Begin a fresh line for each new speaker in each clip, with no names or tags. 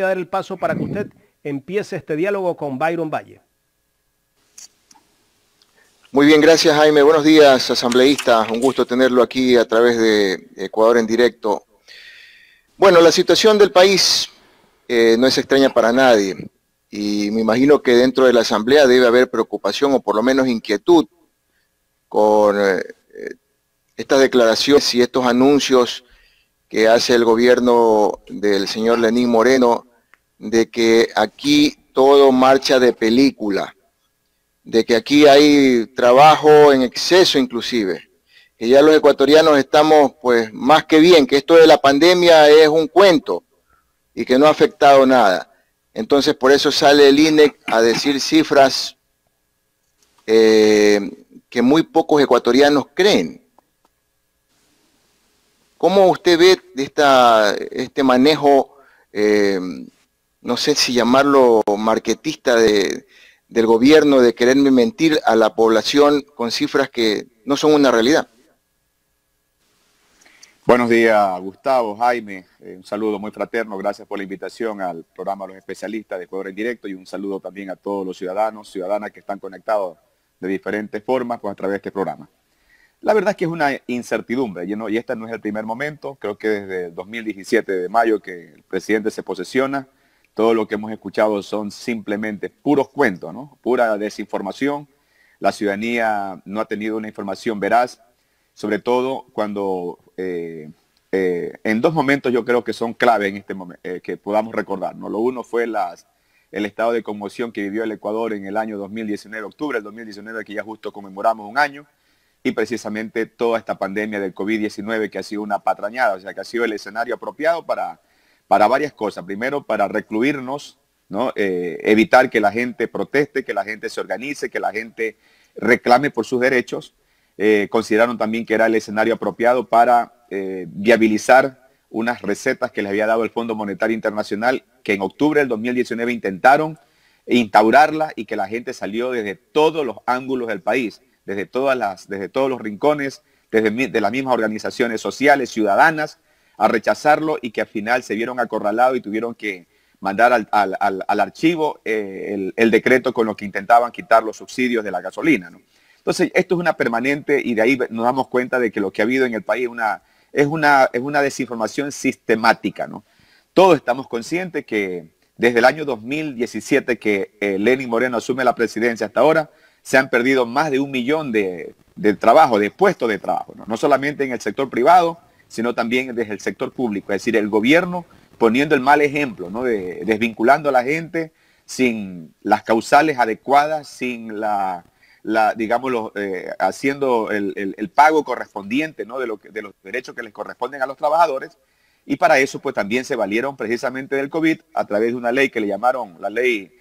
a dar el paso para que usted empiece este diálogo con Byron Valle.
Muy bien, gracias Jaime. Buenos días, asambleísta. Un gusto tenerlo aquí a través de Ecuador en directo. Bueno, la situación del país no es extraña para nadie y me imagino que dentro de la asamblea debe haber preocupación o por lo menos inquietud con estas declaraciones y estos anuncios que hace el gobierno del señor Lenín Moreno de que aquí todo marcha de película, de que aquí hay trabajo en exceso inclusive, que ya los ecuatorianos estamos pues más que bien, que esto de la pandemia es un cuento y que no ha afectado nada. Entonces por eso sale el INEC a decir cifras que muy pocos ecuatorianos creen. ¿Cómo usted ve este manejo, no sé si llamarlo marketista del gobierno, de querer mentir a la población con cifras que no son una realidad?
Buenos días, Gustavo, Jaime, un saludo muy fraterno, gracias por la invitación al programa Los Especialistas de Ecuador en Directo y un saludo también a todos los ciudadanos, ciudadanas que están conectados de diferentes formas pues, a través de este programa. La verdad es que es una incertidumbre, y este no es el primer momento, creo que desde el 2017 de mayo que el presidente se posesiona, todo lo que hemos escuchado son simplemente puros cuentos, ¿no? Pura desinformación, la ciudadanía no ha tenido una información veraz, sobre todo cuando en dos momentos yo creo que son clave en este momento, que podamos recordar, ¿no? Lo uno fue el estado de conmoción que vivió el Ecuador en el año 2019, octubre del 2019, que ya justo conmemoramos un año, y precisamente toda esta pandemia del COVID-19 que ha sido una patrañada, o sea, que ha sido el escenario apropiado para varias cosas. Primero, para recluirnos, ¿no? Evitar que la gente proteste, que la gente se organice, que la gente reclame por sus derechos. Consideraron también que era el escenario apropiado para viabilizar unas recetas que les había dado el Fondo Monetario Internacional, que en octubre del 2019 intentaron instaurarla y que la gente salió desde todos los ángulos del país, desde todos los rincones, de las mismas organizaciones sociales, ciudadanas, a rechazarlo y que al final se vieron acorralados y tuvieron que mandar al archivo el decreto con lo que intentaban quitar los subsidios de la gasolina, ¿no? Entonces, esto es una permanente y de ahí nos damos cuenta de que lo que ha habido en el país es una desinformación sistemática, ¿no? Todos estamos conscientes que desde el año 2017 que Lenín Moreno asume la presidencia hasta ahora, se han perdido más de 1 millón de trabajo, de puestos de trabajo, ¿no? No solamente en el sector privado, sino también desde el sector público. Es decir, el gobierno poniendo el mal ejemplo, ¿no? Desvinculando a la gente sin las causales adecuadas, sin haciendo el pago correspondiente, ¿no? de los derechos que les corresponden a los trabajadores. Y para eso pues también se valieron precisamente del COVID a través de una ley que le llamaron la ley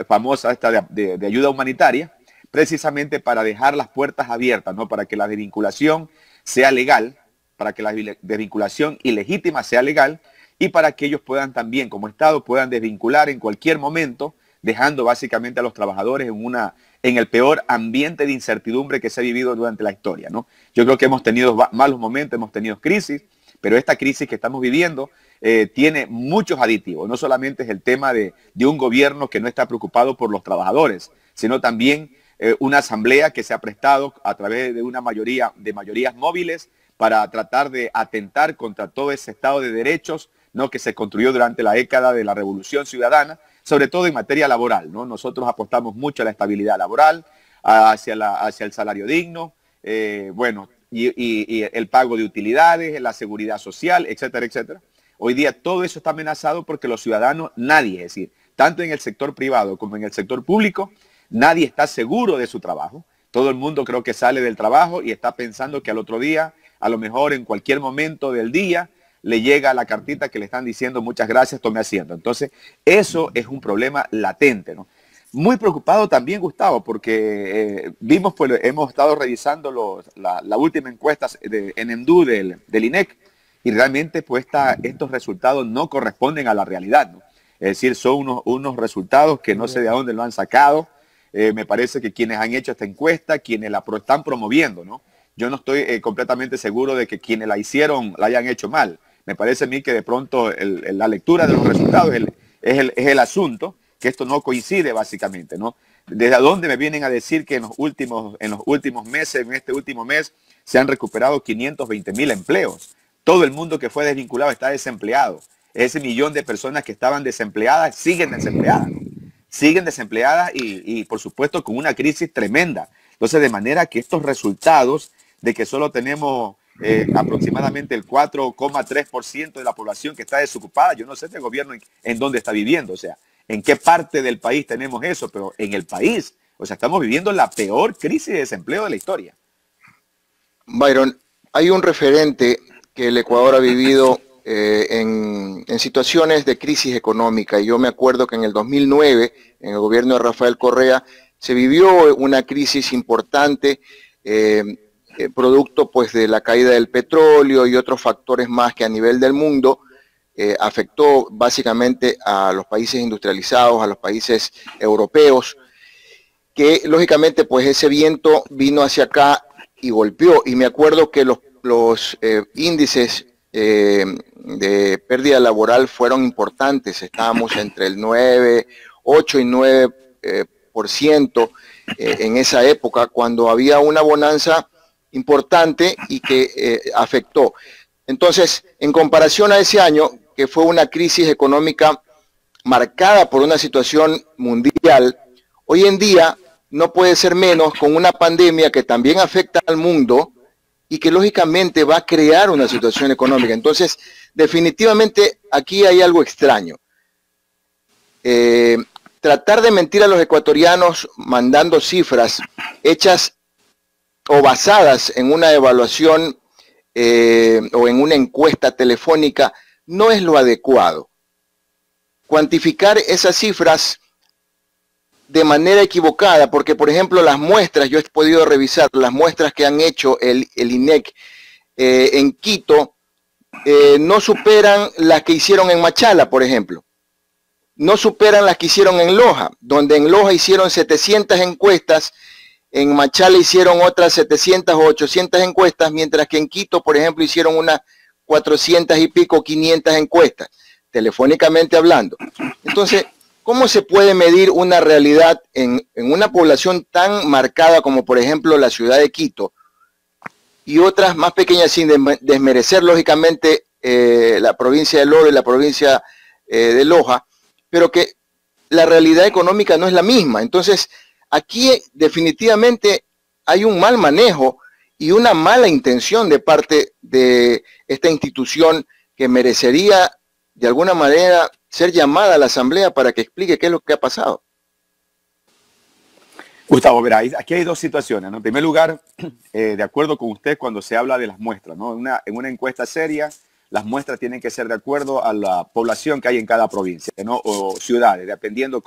famosa esta de ayuda humanitaria, precisamente para dejar las puertas abiertas, ¿no? Para que la desvinculación sea legal, para que la desvinculación ilegítima sea legal y para que ellos puedan también, como Estado, puedan desvincular en cualquier momento, dejando básicamente a los trabajadores en el peor ambiente de incertidumbre que se ha vivido durante la historia, ¿no? Yo creo que hemos tenido malos momentos, hemos tenido crisis, pero esta crisis que estamos viviendo tiene muchos aditivos. No solamente es el tema de un gobierno que no está preocupado por los trabajadores, sino también una asamblea que se ha prestado a través de una mayorías móviles para tratar de atentar contra todo ese Estado de derechos, ¿no? Que se construyó durante la década de la Revolución Ciudadana, sobre todo en materia laboral, ¿no? Nosotros apostamos mucho a la estabilidad laboral, hacia el salario digno, y el pago de utilidades, la seguridad social, etcétera, etcétera. Hoy día todo eso está amenazado porque los ciudadanos, nadie, es decir, tanto en el sector privado como en el sector público, nadie está seguro de su trabajo. Todo el mundo creo que sale del trabajo y está pensando que al otro día, a lo mejor en cualquier momento del día, le llega la cartita que le están diciendo muchas gracias, tome asiento. Entonces, eso es un problema latente, ¿no? Muy preocupado también, Gustavo, porque hemos estado revisando la última encuesta en EMDU del INEC y realmente pues estos resultados no corresponden a la realidad, ¿no? Es decir, son unos resultados que no sé de dónde lo han sacado. Me parece que quienes han hecho esta encuesta, quienes la están promoviendo, ¿no? Yo no estoy completamente seguro de que quienes la hicieron la hayan hecho mal. Me parece a mí que de pronto la lectura de los resultados es es el asunto, que esto no coincide básicamente, ¿no? ¿Desde dónde me vienen a decir que en los últimos meses, en este último mes, se han recuperado 520,000 empleos? Todo el mundo que fue desvinculado está desempleado. Ese millón de personas que estaban desempleadas siguen desempleadas, ¿no? Siguen desempleadas y por supuesto con una crisis tremenda. Entonces, de manera que estos resultados de que solo tenemos aproximadamente el 4,3% de la población que está desocupada, yo no sé este gobierno en dónde está viviendo, o sea, en qué parte del país tenemos eso, pero en el país, o sea, estamos viviendo la peor crisis de desempleo de la historia.
Byron, hay un referente que el Ecuador ha vivido en situaciones de crisis económica. Y yo me acuerdo que en el 2009, en el gobierno de Rafael Correa, se vivió una crisis importante, producto pues de la caída del petróleo y otros factores más que a nivel del mundo afectó básicamente a los países industrializados, a los países europeos, que lógicamente pues ese viento vino hacia acá y golpeó. Y me acuerdo que los índices de pérdida laboral fueron importantes. Estábamos entre el 9, 8 y 9% en esa época, cuando había una bonanza importante y que afectó. Entonces, en comparación a ese año, que fue una crisis económica marcada por una situación mundial, hoy en día no puede ser menos con una pandemia que también afecta al mundo y que lógicamente va a crear una situación económica. Entonces, definitivamente aquí hay algo extraño. Tratar de mentir a los ecuatorianos mandando cifras hechas o basadas en una evaluación o en una encuesta telefónica no es lo adecuado. Cuantificar esas cifras de manera equivocada, porque por ejemplo las muestras, yo he podido revisar las muestras que han hecho el INEC en Quito, no superan las que hicieron en Machala, por ejemplo. No superan las que hicieron en Loja, donde en Loja hicieron 700 encuestas, en Machala hicieron otras 700 o 800 encuestas, mientras que en Quito, por ejemplo, hicieron unas 400 y pico, 500 encuestas, telefónicamente hablando. Entonces, ¿cómo se puede medir una realidad en una población tan marcada como, por ejemplo, la ciudad de Quito y otras más pequeñas, sin desmerecer, lógicamente, la provincia del Oro y la provincia de Loja, pero que la realidad económica no es la misma? Entonces, aquí definitivamente hay un mal manejo y una mala intención de parte de esta institución que merecería, de alguna manera, ser llamada a la Asamblea para que explique qué es lo que ha pasado.
Gustavo, verá, aquí hay dos situaciones, ¿no? En primer lugar, de acuerdo con usted cuando se habla de las muestras, ¿no? En una encuesta seria, las muestras tienen que ser de acuerdo a la población que hay en cada provincia, ¿no? O ciudades, dependiendo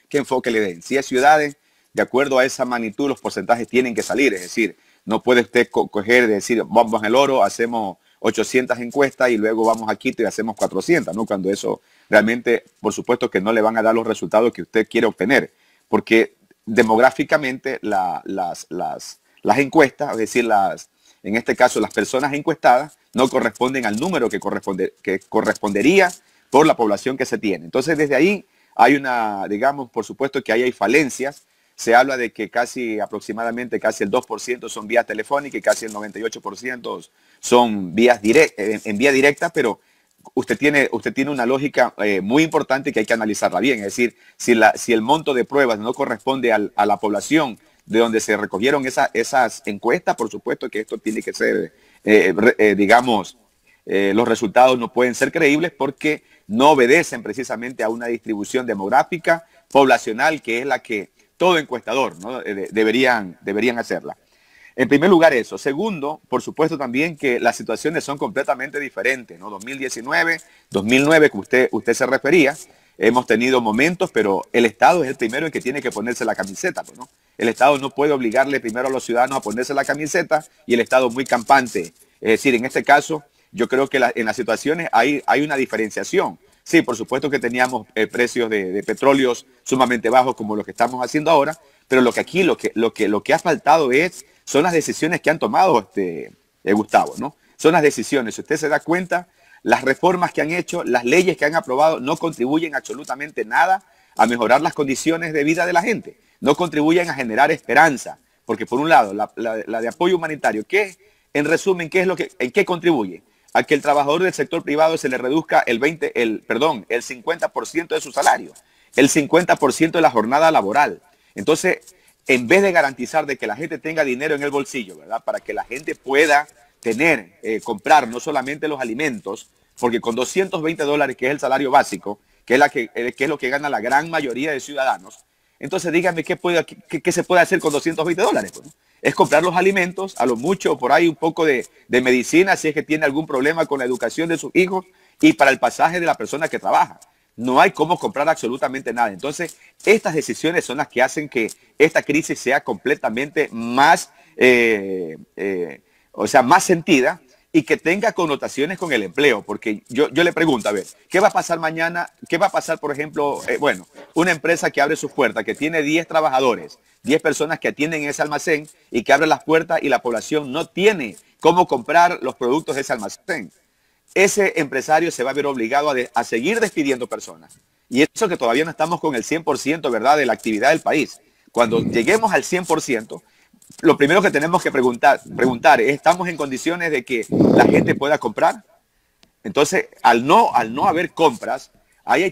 qué enfoque le den. Si es ciudades, de acuerdo a esa magnitud, los porcentajes tienen que salir. Es decir, no puede usted coger y decir, vamos al Oro, hacemos 800 encuestas y luego vamos a Quito y hacemos 400, ¿no? Cuando eso realmente, por supuesto que no le van a dar los resultados que usted quiere obtener, porque demográficamente las encuestas, es decir, en este caso las personas encuestadas, no corresponden al número que correspondería por la población que se tiene. Entonces, desde ahí hay digamos, por supuesto que ahí hay falencias. Se habla de que aproximadamente casi el 2% son vías telefónicas y casi el 98% son vías en vía directa, pero usted tiene una lógica muy importante que hay que analizarla bien. Es decir, si el monto de pruebas no corresponde a la población de donde se recogieron esas encuestas, por supuesto que esto tiene que ser, digamos, los resultados no pueden ser creíbles porque no obedecen precisamente a una distribución demográfica, poblacional, que es la que todo encuestador, ¿no? deberían hacerla. En primer lugar eso. Segundo, por supuesto también que las situaciones son completamente diferentes, ¿no? 2019, 2009, que usted se refería, hemos tenido momentos, pero el Estado es el primero en que tiene que ponerse la camiseta, ¿no? El Estado no puede obligarle primero a los ciudadanos a ponerse la camiseta y el Estado muy campante. Es decir, en este caso, yo creo que en las situaciones hay una diferenciación. Sí, por supuesto que teníamos precios de petróleos sumamente bajos como los que estamos haciendo ahora, pero lo que ha faltado son las decisiones que han tomado Gustavo, ¿no? Son las decisiones. Si usted se da cuenta, las reformas que han hecho, las leyes que han aprobado no contribuyen absolutamente nada a mejorar las condiciones de vida de la gente. No contribuyen a generar esperanza. Porque por un lado, la de apoyo humanitario, ¿qué? En resumen, ¿en qué contribuye? A que el trabajador del sector privado se le reduzca el 50% de su salario, el 50% de la jornada laboral. Entonces, en vez de garantizar de que la gente tenga dinero en el bolsillo, ¿verdad? Para que la gente pueda comprar no solamente los alimentos, porque con $220, que es el salario básico, que es lo que gana la gran mayoría de ciudadanos, entonces díganme qué se puede hacer con $220. Pues, ¿no? Es comprar los alimentos, a lo mucho por ahí un poco de medicina, si es que tiene algún problema con la educación de sus hijos, y para el pasaje de la persona que trabaja. No hay cómo comprar absolutamente nada. Entonces, estas decisiones son las que hacen que esta crisis sea completamente más, más sentida, y que tenga connotaciones con el empleo, porque yo le pregunto, a ver, ¿qué va a pasar mañana? ¿Qué va a pasar, por ejemplo, una empresa que abre sus puertas, que tiene 10 trabajadores, 10 personas que atienden ese almacén y que abre las puertas y la población no tiene cómo comprar los productos de ese almacén? Ese empresario se va a ver obligado a seguir despidiendo personas. Y eso que todavía no estamos con el 100%, ¿verdad?, de la actividad del país. Cuando lleguemos al 100%, lo primero que tenemos que preguntar es, ¿estamos en condiciones de que la gente pueda comprar? Entonces, al no haber compras,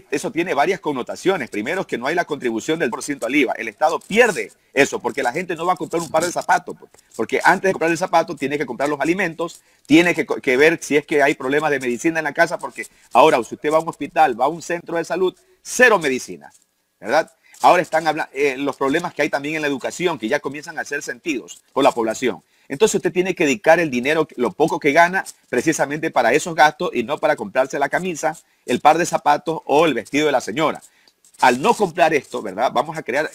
eso tiene varias connotaciones. Primero, que no hay la contribución del % al IVA. El Estado pierde eso porque la gente no va a comprar un par de zapatos. Porque antes de comprar el zapato, tiene que comprar los alimentos, tiene que ver si es que hay problemas de medicina en la casa, porque ahora, si usted va a un hospital, va a un centro de salud, cero medicina, ¿verdad? Ahora están hablando los problemas que hay también en la educación, que ya comienzan a ser sentidos por la población. Entonces usted tiene que dedicar el dinero, lo poco que gana, precisamente para esos gastos y no para comprarse la camisa, el par de zapatos o el vestido de la señora. Al no comprar esto, ¿verdad?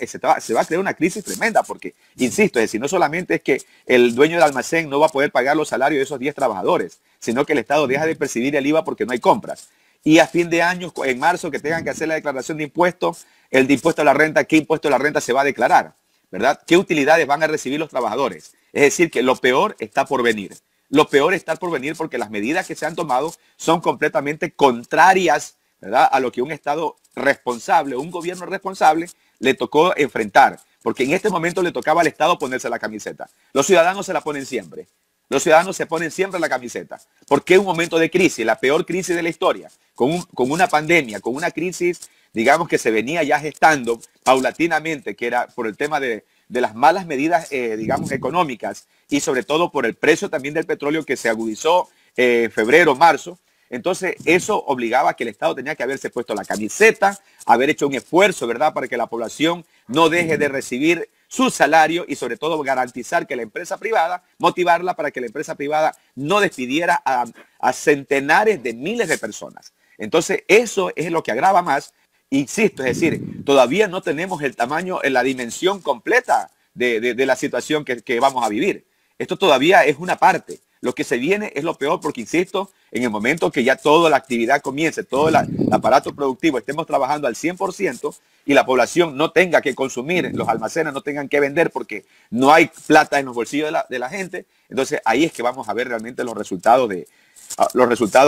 Se va a crear una crisis tremenda porque, insisto, es decir, no solamente es que el dueño del almacén no va a poder pagar los salarios de esos 10 trabajadores, sino que el Estado deja de percibir el IVA porque no hay compras. Y a fin de año, en marzo, que tengan que hacer la declaración de impuestos, el de impuesto a la renta, ¿qué impuesto a la renta se va a declarar? ¿Verdad? ¿Qué utilidades van a recibir los trabajadores? Es decir, que lo peor está por venir. Lo peor está por venir porque las medidas que se han tomado son completamente contrarias, ¿verdad?, a lo que un Estado responsable, un gobierno responsable, le tocó enfrentar. Porque en este momento le tocaba al Estado ponerse la camiseta. Los ciudadanos se la ponen siempre. Los ciudadanos se ponen siempre la camiseta. Porque un momento de crisis, la peor crisis de la historia, con una pandemia, con una crisis, digamos, que se venía ya gestando paulatinamente, que era por el tema de las malas medidas, digamos, económicas, y sobre todo por el precio también del petróleo que se agudizó en febrero, marzo. Entonces eso obligaba a que el Estado tenía que haberse puesto la camiseta, haber hecho un esfuerzo, ¿verdad?, para que la población no deje de recibir su salario y sobre todo garantizar que la empresa privada, motivarla para que la empresa privada no despidiera a centenares de miles de personas. Entonces eso es lo que agrava más. Insisto, es decir, todavía no tenemos el tamaño, la dimensión completa de la situación que vamos a vivir. Esto todavía es una parte. Lo que se viene es lo peor porque, insisto, en el momento que ya toda la actividad comience, todo el aparato productivo, estemos trabajando al 100% y la población no tenga que consumir, los almacenes no tengan que vender porque no hay plata en los bolsillos de la gente, entonces ahí es que vamos a ver realmente los resultados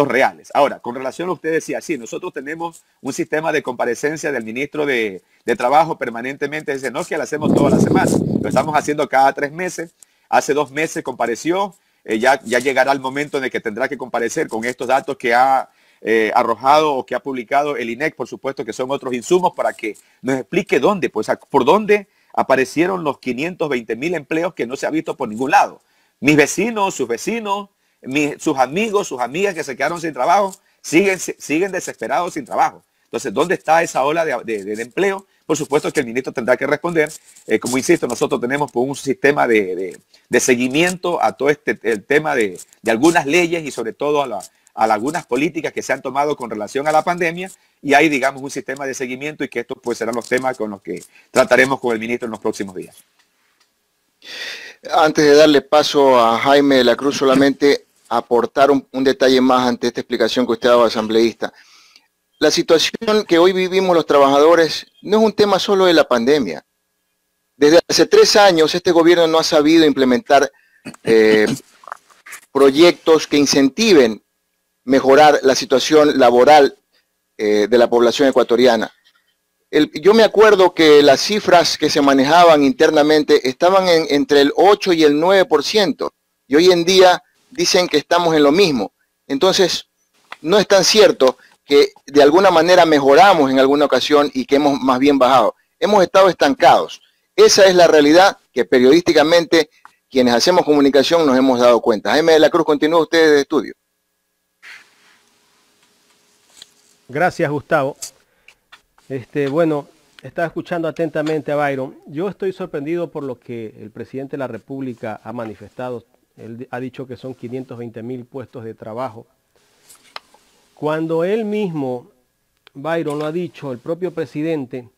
reales. Ahora, con relación a lo que usted decía, sí, nosotros tenemos un sistema de comparecencia del ministro de Trabajo permanentemente, dice, no es que lo hacemos todas las semanas, lo estamos haciendo cada 3 meses, hace 2 meses compareció, ya llegará el momento en el que tendrá que comparecer con estos datos que ha arrojado o que ha publicado el INEC, por supuesto, que son otros insumos, para que nos explique dónde, pues por dónde aparecieron los 520,000 empleos que no se ha visto por ningún lado. Mis vecinos, sus vecinos, sus amigos, sus amigas que se quedaron sin trabajo, siguen desesperados sin trabajo. Entonces, ¿dónde está esa ola de empleo? Por supuesto que el ministro tendrá que responder. Como insisto, nosotros tenemos un sistema de seguimiento a todo el tema de algunas leyes y sobre todo a algunas políticas que se han tomado con relación a la pandemia, y hay, digamos, un sistema de seguimiento, y que estos pues serán los temas con los que trataremos con el ministro en los próximos días.
Antes de darle paso a Jaime de la Cruz, solamente aportar un detalle más ante esta explicación que usted daba, asambleísta. La situación que hoy vivimos los trabajadores no es un tema solo de la pandemia. Desde hace 3 años este gobierno no ha sabido implementar proyectos que incentiven mejorar la situación laboral de la población ecuatoriana. Yo me acuerdo que las cifras que se manejaban internamente estaban entre el 8 y el 9%, y hoy en día dicen que estamos en lo mismo. Entonces, no es tan cierto que de alguna manera mejoramos en alguna ocasión y que hemos más bien bajado. Hemos estado estancados. Esa es la realidad que periodísticamente quienes hacemos comunicación nos hemos dado cuenta. Jaime de la Cruz, continúa usted de estudio.
Gracias, Gustavo. Bueno, estaba escuchando atentamente a Byron. Yo estoy sorprendido por lo que el presidente de la República ha manifestado. Él ha dicho que son 520,000 puestos de trabajo. Cuando él mismo, Byron, lo ha dicho, el propio presidente,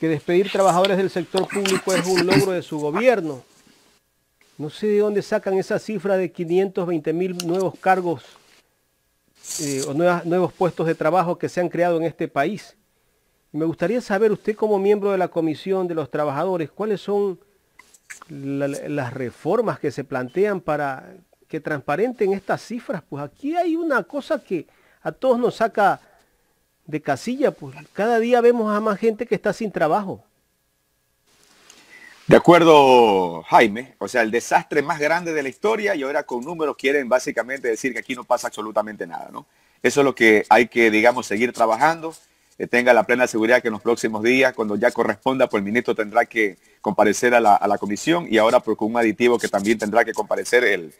que despedir trabajadores del sector público es un logro de su gobierno. No sé de dónde sacan esa cifra de 520,000 nuevos cargos o nuevos puestos de trabajo que se han creado en este país. Me gustaría saber, usted como miembro de la Comisión de los Trabajadores, ¿cuáles son las reformas que se plantean para que transparenten estas cifras? Pues aquí hay una cosa que a todos nos saca de casilla, pues cada día vemos a más gente que está sin trabajo.
De acuerdo, Jaime, o sea, el desastre más grande de la historia, y ahora con números quieren básicamente decir que aquí no pasa absolutamente nada, ¿no? Eso es lo que hay que, digamos, seguir trabajando. Tenga la plena seguridad que en los próximos días, cuando ya corresponda, pues el ministro tendrá que comparecer a la comisión, y ahora pues, con un aditivo que también tendrá que comparecer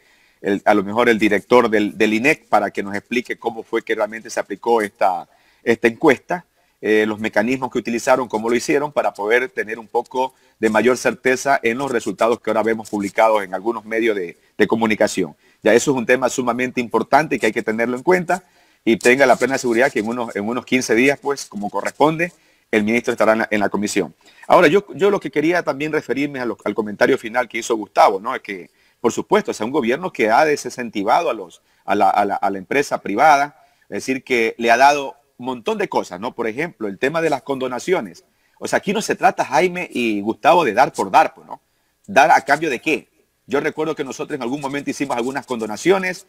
a lo mejor el director del INEC para que nos explique cómo fue que realmente se aplicó esta encuesta, los mecanismos que utilizaron, cómo lo hicieron, para poder tener un poco de mayor certeza en los resultados que ahora vemos publicados en algunos medios de comunicación. Ya eso es un tema sumamente importante que hay que tenerlo en cuenta, y tenga la plena seguridad que en unos 15 días, pues, como corresponde, el ministro estará en la comisión. Ahora, yo lo que quería también referirme al comentario final que hizo Gustavo, ¿no? Es que, por supuesto, es un gobierno que ha desincentivado a la empresa privada, es decir, que le ha dado un montón de cosas, ¿no? Por ejemplo, el tema de las condonaciones. O sea, aquí no se trata, Jaime y Gustavo, de dar por dar, pues, ¿no? ¿Dar a cambio de qué? Yo recuerdo que nosotros en algún momento hicimos algunas condonaciones,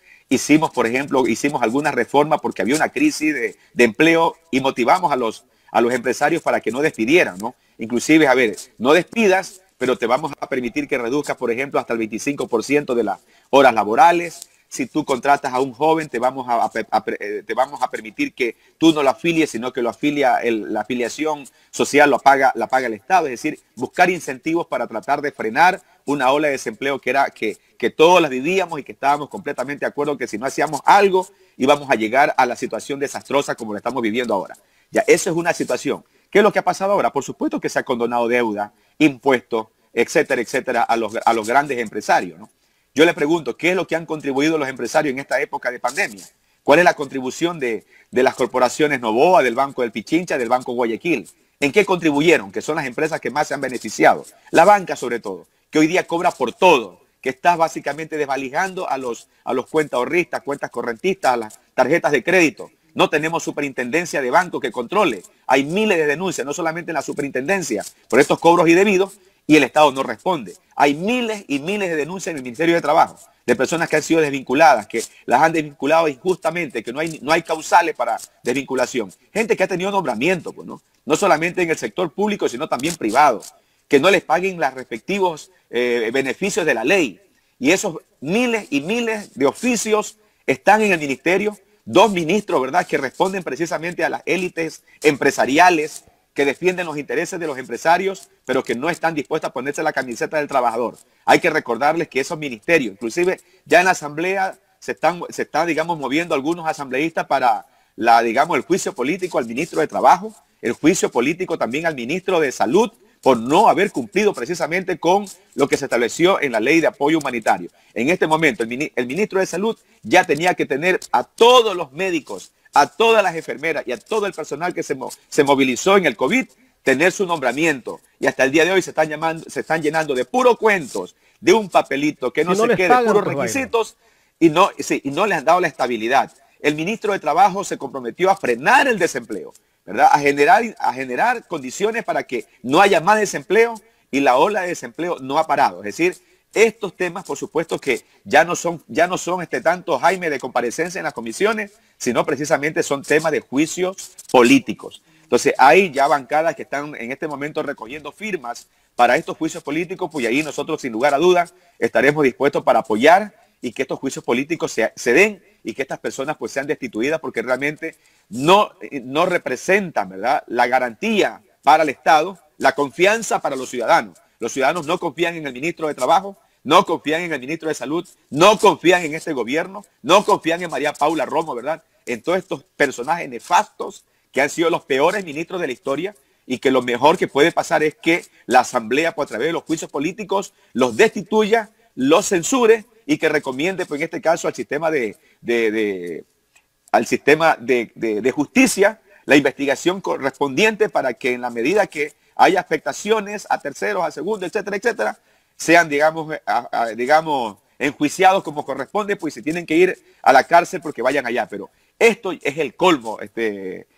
por ejemplo, hicimos alguna reforma porque había una crisis de empleo y motivamos a los empresarios para que no despidieran, ¿no? Inclusive, a ver, no despidas, pero te vamos a permitir que reduzcas, por ejemplo, hasta el 25% de las horas laborales. Si tú contratas a un joven, te vamos a permitir que tú no lo afilies, sino que la afiliación social la paga el Estado. Es decir, buscar incentivos para tratar de frenar una ola de desempleo que todos las vivíamos y que estábamos completamente de acuerdo que si no hacíamos algo íbamos a llegar a la situación desastrosa como la estamos viviendo ahora. Ya, eso es una situación. ¿Qué es lo que ha pasado ahora? Por supuesto que se ha condonado deuda, impuestos, etcétera, etcétera, a los grandes empresarios, ¿no? Yo le pregunto, ¿qué es lo que han contribuido los empresarios en esta época de pandemia? ¿Cuál es la contribución de las corporaciones Novoa, del Banco del Pichincha, del Banco Guayaquil? ¿En qué contribuyeron? Que son las empresas que más se han beneficiado. La banca, sobre todo, que hoy día cobra por todo, que está básicamente desvalijando a los cuentaahorristas, cuentas correntistas, a las tarjetas de crédito. No tenemos superintendencia de banco que controle. Hay miles de denuncias, no solamente en la superintendencia, por estos cobros indebidos, y el Estado no responde. Hay miles y miles de denuncias en el Ministerio de Trabajo de personas que han sido desvinculadas, que las han desvinculado injustamente, que no hay causales para desvinculación. Gente que ha tenido nombramiento, pues, ¿no? No solamente en el sector público, sino también privado, que no les paguen los respectivos beneficios de la ley. Y esos miles y miles de oficios están en el ministerio. 2 ministros, ¿verdad?, que responden precisamente a las élites empresariales que defienden los intereses de los empresarios, pero que no están dispuestos a ponerse la camiseta del trabajador. Hay que recordarles que esos ministerios, inclusive ya en la Asamblea se están, digamos, moviendo algunos asambleístas para, el juicio político al ministro de Trabajo, el juicio político también al ministro de Salud, por no haber cumplido precisamente con lo que se estableció en la ley de apoyo humanitario. En este momento, el ministro de Salud ya tenía que tener a todos los médicos, a todas las enfermeras y a todo el personal que se movilizó en el COVID, tener su nombramiento. Y hasta el día de hoy se están llenando de puros cuentos, de un papelito que no se quede, puros requisitos, y no les han dado la estabilidad. El ministro de Trabajo se comprometió a frenar el desempleo, ¿verdad? A generar condiciones para que no haya más desempleo, y la ola de desempleo no ha parado. Es decir, estos temas, por supuesto que ya no son tanto, Jaime, de comparecencia en las comisiones, sino precisamente son temas de juicios políticos. Entonces hay ya bancadas que están en este momento recogiendo firmas para estos juicios políticos, pues ahí nosotros sin lugar a dudas estaremos dispuestos para apoyar y que estos juicios políticos se den y que estas personas pues sean destituidas porque realmente no representan, ¿verdad?, la garantía para el Estado, la confianza para los ciudadanos. Los ciudadanos no confían en el ministro de Trabajo, no confían en el ministro de Salud, no confían en este gobierno, no confían en María Paula Romo, ¿verdad?, en todos estos personajes nefastos que han sido los peores ministros de la historia y que lo mejor que puede pasar es que la Asamblea, pues, a través de los juicios políticos, los destituya, los censure y que recomiende, pues en este caso, al sistema de justicia la investigación correspondiente para que en la medida que haya afectaciones a terceros, a segundos, etcétera, etcétera, sean, digamos, enjuiciados como corresponde, pues se tienen que ir a la cárcel porque vayan allá. Pero esto es el colmo,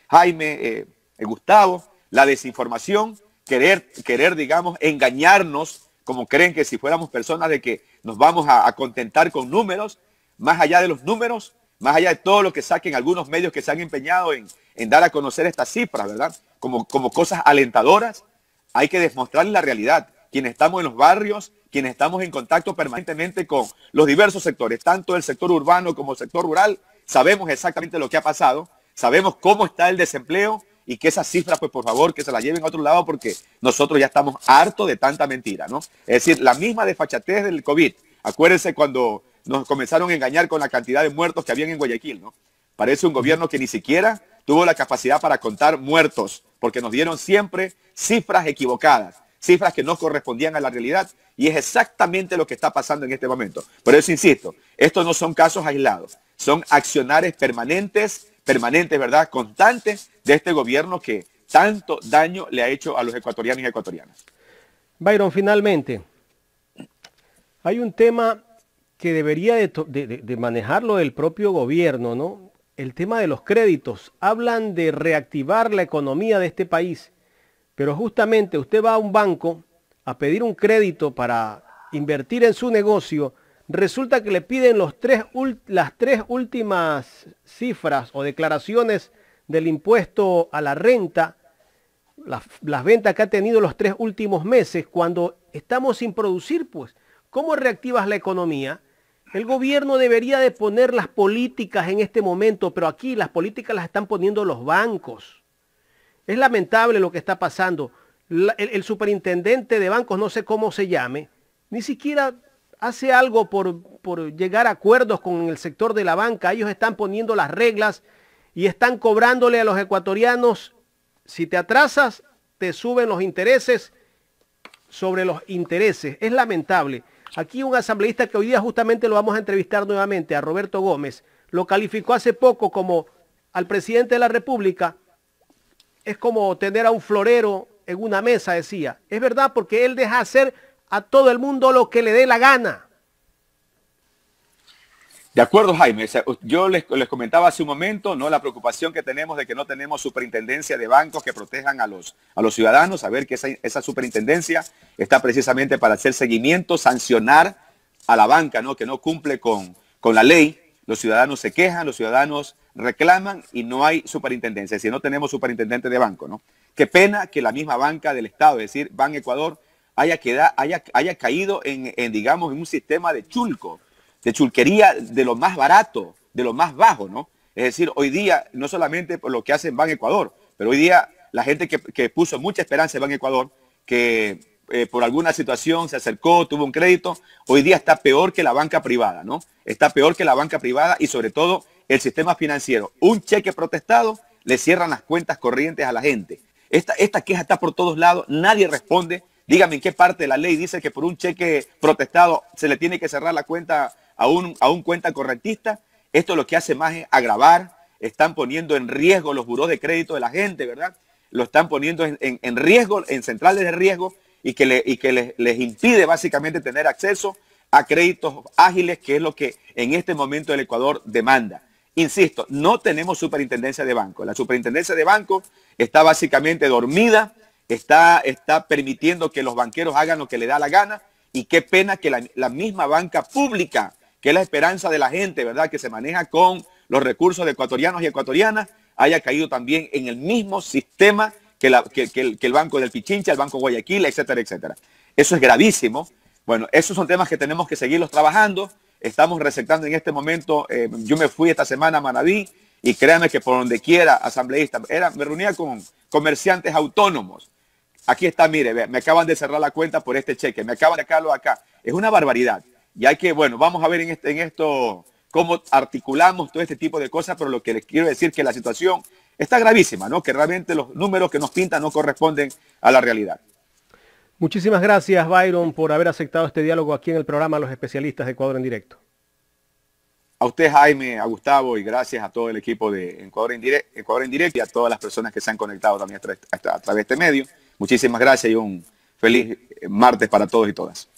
Jaime, Gustavo, la desinformación, querer, digamos, engañarnos, como creen que si fuéramos personas de que nos vamos a contentar con números, más allá de los números, más allá de todo lo que saquen algunos medios que se han empeñado en dar a conocer estas cifras, ¿verdad?, como cosas alentadoras, hay que demostrarles la realidad. Quienes estamos en los barrios, quienes estamos en contacto permanentemente con los diversos sectores, tanto el sector urbano como el sector rural, sabemos exactamente lo que ha pasado, sabemos cómo está el desempleo y que esas cifras, pues por favor, que se las lleven a otro lado porque nosotros ya estamos hartos de tanta mentira, ¿no? Es decir, la misma desfachatez del COVID. Acuérdense cuando nos comenzaron a engañar con la cantidad de muertos que habían en Guayaquil, ¿no? Parece un gobierno que ni siquiera tuvo la capacidad para contar muertos, porque nos dieron siempre cifras equivocadas, cifras que no correspondían a la realidad, y es exactamente lo que está pasando en este momento. Por eso insisto, estos no son casos aislados, son accionares permanentes, ¿verdad?, constantes de este gobierno que tanto daño le ha hecho a los ecuatorianos y ecuatorianas.
Byron, finalmente, hay un tema que debería de manejarlo el propio gobierno, ¿no? El tema de los créditos. Hablan de reactivar la economía de este país, pero justamente usted va a un banco a pedir un crédito para invertir en su negocio, resulta que le piden las tres últimas cifras o declaraciones del impuesto a la renta, las ventas que ha tenido los 3 últimos meses, cuando estamos sin producir, pues. ¿Cómo reactivas la economía? El gobierno debería de poner las políticas en este momento, pero aquí las políticas las están poniendo los bancos. Es lamentable lo que está pasando. El superintendente de bancos, no sé cómo se llame, ni siquiera hace algo por llegar a acuerdos con el sector de la banca. Ellos están poniendo las reglas y están cobrándole a los ecuatorianos. Si te atrasas, te suben los intereses sobre los intereses. Es lamentable. Aquí un asambleísta que hoy día justamente lo vamos a entrevistar nuevamente, a Roberto Gómez, lo calificó hace poco como al presidente de la República. Es como tener a un florero en una mesa, decía. Es verdad, porque él deja hacer a todo el mundo lo que le dé la gana.
De acuerdo, Jaime. Yo les comentaba hace un momento, ¿no?, la preocupación que tenemos de que no tenemos superintendencia de bancos que protejan a los ciudadanos, saber que esa superintendencia está precisamente para hacer seguimiento, sancionar a la banca, ¿no?, que no cumple con la ley. Los ciudadanos se quejan, los ciudadanos reclaman y no hay superintendencia, es decir, no tenemos superintendente de banco, ¿no? Qué pena que la misma banca del Estado, es decir, Ban Ecuador, haya caído digamos, en un sistema de chulquería de lo más barato, de lo más bajo, ¿no? Es decir, hoy día, no solamente por lo que hace Ban Ecuador, pero hoy día la gente que puso mucha esperanza en Ban Ecuador, que por alguna situación se acercó, tuvo un crédito, hoy día está peor que la banca privada, ¿no? Está peor que la banca privada y sobre todo el sistema financiero. Un cheque protestado, le cierran las cuentas corrientes a la gente. Esta queja está por todos lados, nadie responde. Dígame en qué parte de la ley dice que por un cheque protestado se le tiene que cerrar la cuenta a un cuenta correntista. Esto lo que hace más es agravar, están poniendo en riesgo los burós de crédito de la gente, ¿verdad? Lo están poniendo en riesgo, en centrales de riesgo y que les impide básicamente tener acceso a créditos ágiles, que es lo que en este momento el Ecuador demanda. Insisto, no tenemos superintendencia de banco. La superintendencia de banco está básicamente dormida, está permitiendo que los banqueros hagan lo que les da la gana Y qué pena que la misma banca pública, que es la esperanza de la gente, ¿verdad?, que se maneja con los recursos de ecuatorianos y ecuatorianas, haya caído también en el mismo sistema que el Banco del Pichincha, el Banco Guayaquil, etcétera, etcétera. Eso es gravísimo. Bueno, esos son temas que tenemos que seguirlos trabajando. Estamos receptando en este momento, yo me fui esta semana a Manaví y créanme que por donde quiera, asambleísta, me reunía con comerciantes autónomos. Aquí está, mire, me acaban de cerrar la cuenta por este cheque, me acaban de sacarlo acá. Es una barbaridad. Y hay que, bueno, vamos a ver en esto cómo articulamos todo este tipo de cosas, pero lo que les quiero decir es que la situación está gravísima, ¿no? Que realmente los números que nos pintan no corresponden a la realidad.
Muchísimas gracias, Byron, por haber aceptado este diálogo aquí en el programa Los Especialistas de Ecuador en Directo.
A usted, Jaime, a Gustavo, y gracias a todo el equipo de Ecuador en Directo y a todas las personas que se han conectado también a través de este medio. Muchísimas gracias y un feliz martes para todos y todas.